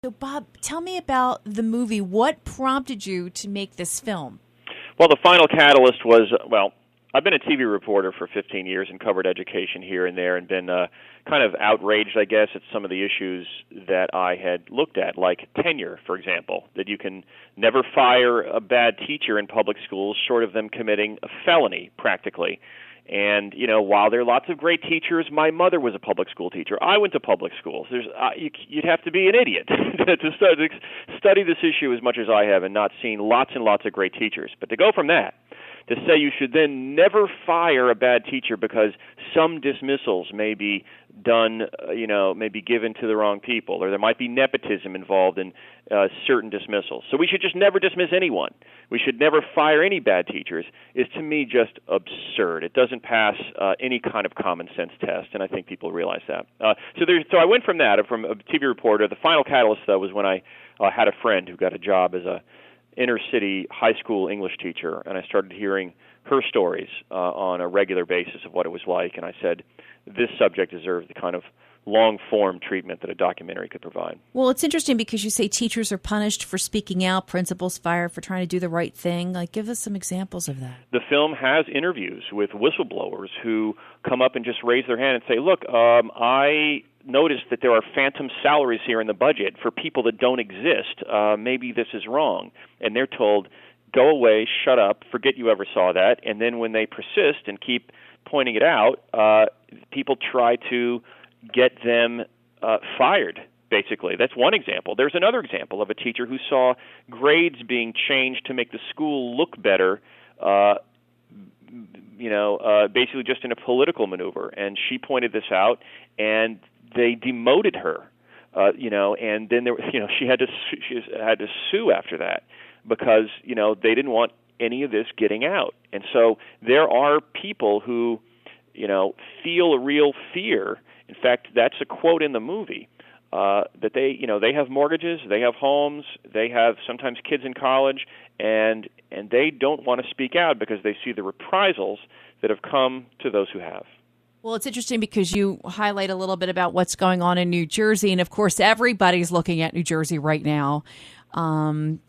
So, Bob, tell me about the movie. What prompted you to make this film? Well, the final catalyst was, I've been a TV reporter for 15 years and covered education here and there and been kind of outraged, I guess, at some of the issues that I had looked at, like tenure, for example, that you can never fire a bad teacher in public schools short of them committing a felony, practically. And, while there are lots of great teachers, my mother was a public school teacher. I went to public schools. You'd have to be an idiot to study this issue as much as I have and not seen lots and lots of great teachers. But to go from that, to say you should then never fire a bad teacher because some dismissals may be done, may be given to the wrong people, or there might be nepotism involved in certain dismissals. So we should just never dismiss anyone. We should never fire any bad teachers is, to me, just absurd. It doesn't pass any kind of common sense test, and I think people realize that. So I went from that, from a TV reporter. The final catalyst, though, was when I had a friend who got a job as a inner-city high school English teacher, and I started hearing her stories on a regular basis of what it was like, and I said, this subject deserves the kind of long-form treatment that a documentary could provide. Well, it's interesting because you say teachers are punished for speaking out, principals fired for trying to do the right thing. Give us some examples of that. The film has interviews with whistleblowers who come up and just raise their hand and say, look, I noticed that there are phantom salaries here in the budget for people that don't exist. Maybe this is wrong. And they're told, go away, shut up, forget you ever saw that. And then when they persist and keep pointing it out, people try to get them fired, basically. That's one example. There's another example of a teacher who saw grades being changed to make the school look better, basically just in a political maneuver. And she pointed this out, and they demoted her, and then she had to sue after that because, they didn't want any of this getting out. And so there are people who, feel a real fear. In fact, that's a quote in the movie, that they have mortgages, they have homes, they have sometimes kids in college, and they don't want to speak out because they see the reprisals that have come to those who have. Well, it's interesting because you highlight a little bit about what's going on in New Jersey, and of course, everybody's looking at New Jersey right now. And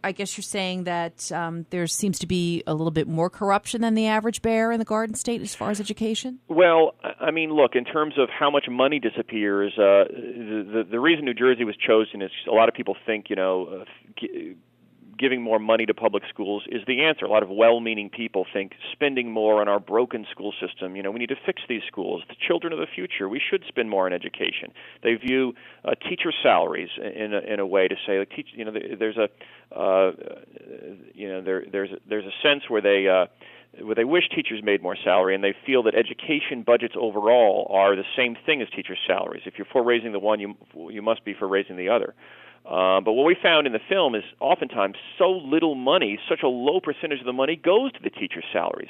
I guess you're saying that there seems to be a little bit more corruption than the average bear in the Garden State as far as education? Well, I mean, look, in terms of how much money disappears, the reason New Jersey was chosen is a lot of people think, giving more money to public schools is the answer. A lot of well-meaning people think spending more on our broken school system, we need to fix these schools. The children of the future, we should spend more on education. They view teacher salaries in a way to say, like, there's a sense where they wish teachers made more salary, and they feel that education budgets overall are the same thing as teachers' salaries. If you're for raising the one, you must be for raising the other. But what we found in the film is oftentimes so little money, such a low percentage of the money goes to the teachers' salaries.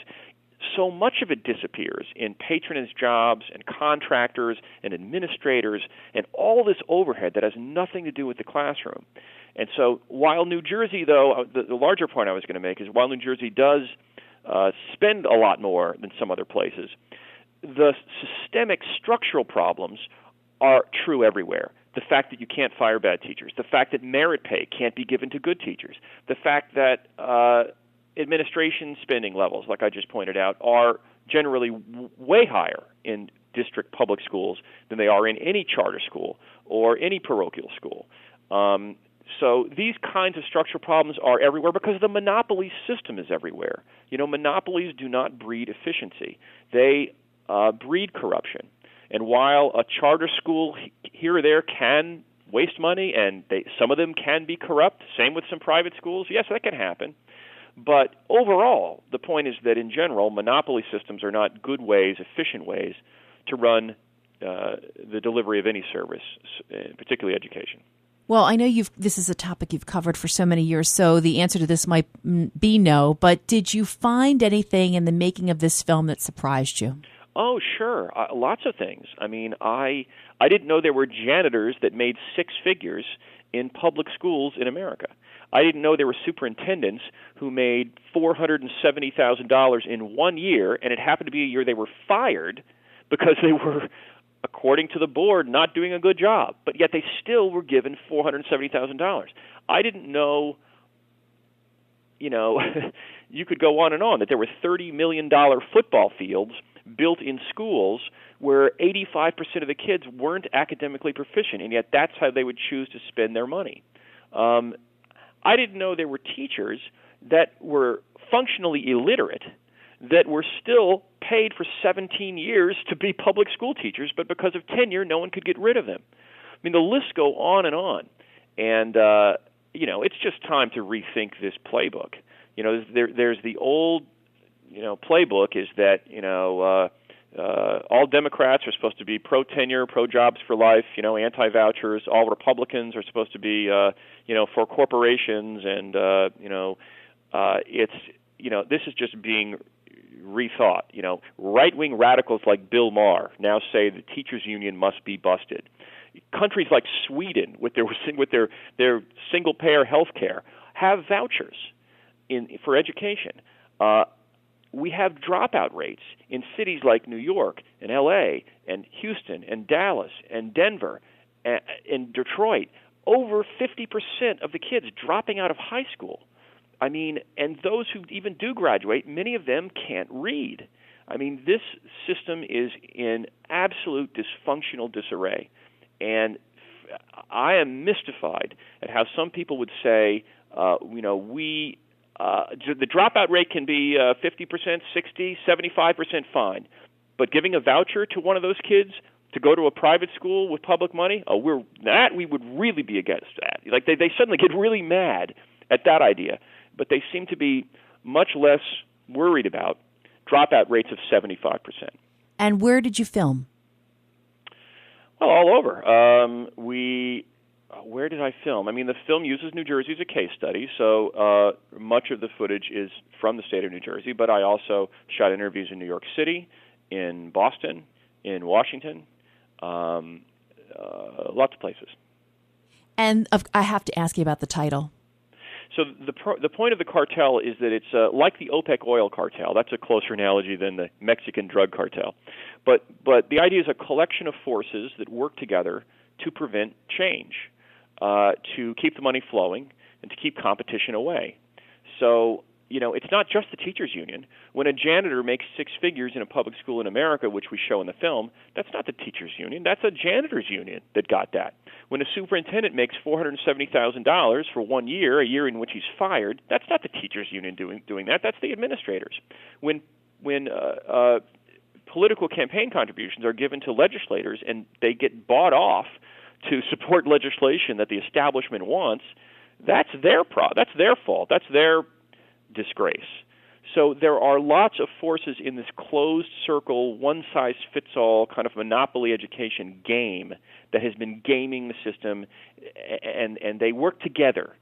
So much of it disappears in patronage jobs and contractors and administrators and all this overhead that has nothing to do with the classroom. And so while New Jersey, though, the larger point I was going to make is while New Jersey does spend a lot more than some other places, the systemic structural problems are true everywhere. The fact that you can't fire bad teachers, the fact that merit pay can't be given to good teachers, the fact that administration spending levels, like I just pointed out, are generally way higher in district public schools than they are in any charter school or any parochial school. So these kinds of structural problems are everywhere because the monopoly system is everywhere. Monopolies do not breed efficiency. They breed corruption. And while a charter school here or there can waste money, and some of them can be corrupt, same with some private schools, yes, that can happen. But overall, the point is that in general, monopoly systems are not good ways, efficient ways, to run the delivery of any service, particularly education. Well, I know this is a topic you've covered for so many years, so the answer to this might be no, but did you find anything in the making of this film that surprised you? Oh, sure. Lots of things. I mean, I didn't know there were janitors that made six figures in public schools in America. I didn't know there were superintendents who made $470,000 in 1 year, and it happened to be a year they were fired because they were according to the board, not doing a good job, but yet they still were given $470,000. I didn't know, you could go on and on, that there were $30 million football fields built in schools where 85% of the kids weren't academically proficient, and yet that's how they would choose to spend their money. I didn't know there were teachers that were functionally illiterate that were still paid for 17 years to be public school teachers, but because of tenure, no one could get rid of them. I mean, the lists go on and on. And, it's just time to rethink this playbook. There's the old, playbook is that, all Democrats are supposed to be pro-tenure, pro-jobs for life, anti-vouchers. All Republicans are supposed to be, for corporations. And, this is just being rethought. Right-wing radicals like Bill Maher now say the teachers' union must be busted. Countries like Sweden, with their single-payer health care, have vouchers for education. We have dropout rates in cities like New York and L.A. and Houston and Dallas and Denver and Detroit. Over 50% of the kids dropping out of high school. I mean, and those who even do graduate, many of them can't read. I mean, this system is in absolute dysfunctional disarray. And I am mystified at how some people would say, the dropout rate can be 50%, 60%, 75% fine. But giving a voucher to one of those kids to go to a private school with public money, we would really be against that. Like they suddenly get really mad at that idea. But they seem to be much less worried about dropout rates of 75%. And where did you film? Well, all over. Where did I film? I mean, the film uses New Jersey as a case study, so much of the footage is from the state of New Jersey, but I also shot interviews in New York City, in Boston, in Washington, lots of places. And I have to ask you about the title. So the point of the cartel is that it's like the OPEC oil cartel. That's a closer analogy than the Mexican drug cartel. But the idea is a collection of forces that work together to prevent change, to keep the money flowing, and to keep competition away. So, it's not just the teachers' union. When a janitor makes six figures in a public school in America, which we show in the film, that's not the teachers' union. That's a janitors' union that got that. When a superintendent makes $470,000 for 1 year, a year in which he's fired, that's not the teachers' union doing that. That's the administrators. When political campaign contributions are given to legislators and they get bought off to support legislation that the establishment wants, that's their fault. That's their disgrace. So there are lots of forces in this closed circle, one-size-fits-all kind of monopoly education game that has been gaming the system, and they work together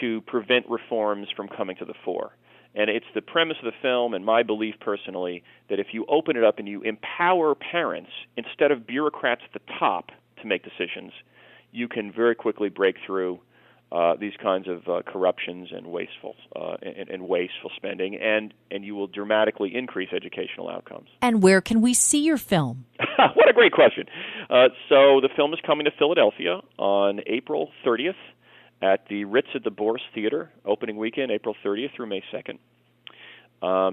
to prevent reforms from coming to the fore. And it's the premise of the film, and my belief personally, that if you open it up and you empower parents instead of bureaucrats at the top to make decisions, you can very quickly break through these kinds of corruptions and wasteful spending, and you will dramatically increase educational outcomes. And where can we see your film? What a great question. So the film is coming to Philadelphia on April 30th at the Ritz at the Bourse Theater, opening weekend, April 30th through May 2nd.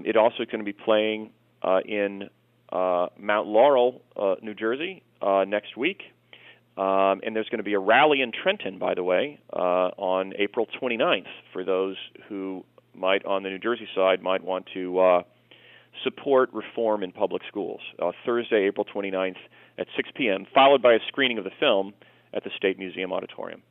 It also is going to be playing in Mount Laurel, New Jersey, next week. And there's going to be a rally in Trenton, by the way, on April 29th for those who might, on the New Jersey side, might want to support reform in public schools. Thursday, April 29th at 6 p.m., followed by a screening of the film at the State Museum Auditorium.